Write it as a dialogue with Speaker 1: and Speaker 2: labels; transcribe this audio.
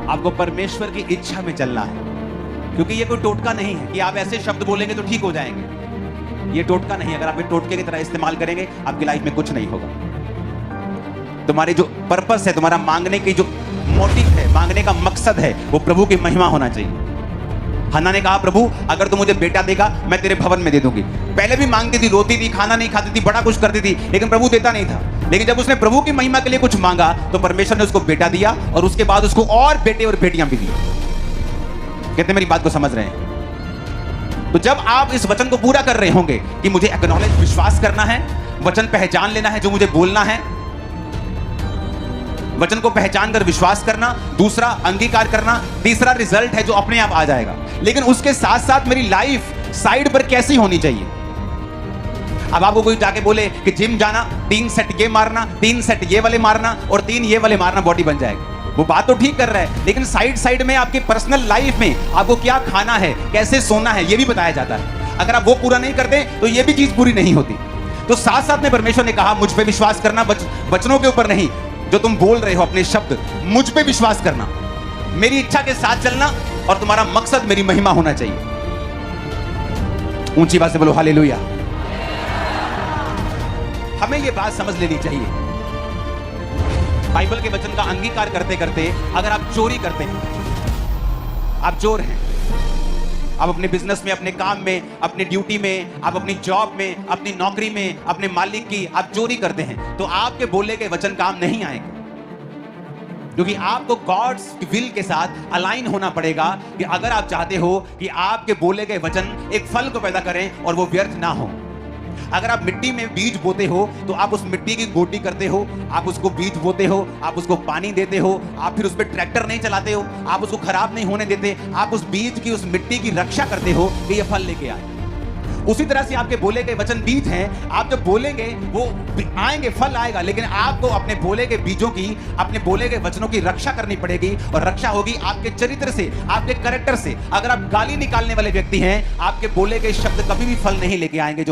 Speaker 1: आपको परमेश्वर की इच्छा में चलना है, क्योंकि ये कोई टोटका नहीं है कि आप ऐसे शब्द बोलेंगे तो ठीक हो जाएंगे। ये टोटका नहीं है। अगर आप ये टोटके की तरह इस्तेमाल करेंगे, आपकी लाइफ में कुछ नहीं होगा। तुम्हारी जो पर्पस है, तुम्हारा मांगने की जो मोटिव है, मांगने का मकसद है, वो प्रभु की महिमा होना चाहिए। हन्ना ने कहा, प्रभु अगर तू मुझे बेटा देगा, मैं तेरे भवन में दे दूंगी। पहले भी मांगती थी, रोती थी, खाना नहीं खाती थी, बड़ा कुछ करती थी, लेकिन प्रभु देता नहीं था। लेकिन जब उसने प्रभु की महिमा के लिए कुछ मांगा, तो परमेश्वर ने उसको बेटा दिया, और उसके बाद उसको और बेटे और बेटियां भी दी। कितने मेरी बात को समझ रहे हैं? तो जब आप इस वचन को पूरा कर रहे होंगे कि मुझे एक्नॉलेज, विश्वास करना है, वचन पहचान लेना है जो मुझे बोलना है, वचन को पहचान कर विश्वास करना, दूसरा अंगीकार करना, तीसरा रिजल्ट है जो अपने आप आ जाएगा। लेकिन उसके साथ साथ मेरी लाइफ साइड पर कैसी होनी चाहिए? अब आपको कोई जाके बोले कि जिम जाना, 3 सेट ये मारना, 3 सेट ये वाले मारना और 3 ये वाले मारना, बॉडी बन जाएगी। वो बात तो ठीक कर रहा है, लेकिन साइड में आपके पर्सनल लाइफ में आपको क्या खाना है, कैसे सोना है, ये भी बताया जाता है। अगर आप वो पूरा नहीं करते तो ये भी चीज पूरी नहीं होती। तो साथ साथ में परमेश्वर ने कहा, मुझ पे विश्वास करना, वचनों के ऊपर नहीं, जो तुम बोल रहे हो अपने शब्द, मुझ पे विश्वास करना, मेरी इच्छा के साथ चलना, और तुम्हारा मकसद मेरी महिमा होना चाहिए। ऊंची बात से बोलो हालेलुया। हमें यह बात समझ लेनी चाहिए, बाइबल के वचन का अंगीकार करते करते अगर आप चोरी करते हैं, आप चोर हैं। आप अपने बिजनेस में, अपने काम में, अपनी ड्यूटी में, आप अपनी जॉब में, अपनी नौकरी में, अपने मालिक की आप चोरी करते हैं, तो आपके बोले गए वचन काम नहीं आएंगे। क्योंकि आपको गॉड्स विल के साथ अलाइन होना पड़ेगा, कि अगर आप चाहते हो कि आपके बोले गए वचन एक फल को पैदा करें और वो व्यर्थ ना हो। अगर आप मिट्टी में बीज बोते हो, तो आप उस मिट्टी की गोटी करते हो, आप उसको बीज बोते हो, आप उसको पानी देते हो, आप फिर उस पर ट्रैक्टर नहीं चलाते हो, आप उसको खराब नहीं होने देते, आप उस बीज की, उस मिट्टी की रक्षा करते हो कि ये फल लेके आए। उसी तरह से आपके बोले गए वचन बीज हैं। आप जब बोलेंगे वो आएंगे, फल आएगा, लेकिन आपको अपने बोले गए बीजों की, अपने बोले गए वचनों की रक्षा करनी पड़ेगी, और रक्षा होगी आपके चरित्र से, आपके कैरेक्टर से। अगर आप गाली निकालने वाले व्यक्ति हैं, आपके बोले गए शब्द कभी भी फल नहीं लेके आएंगे। जो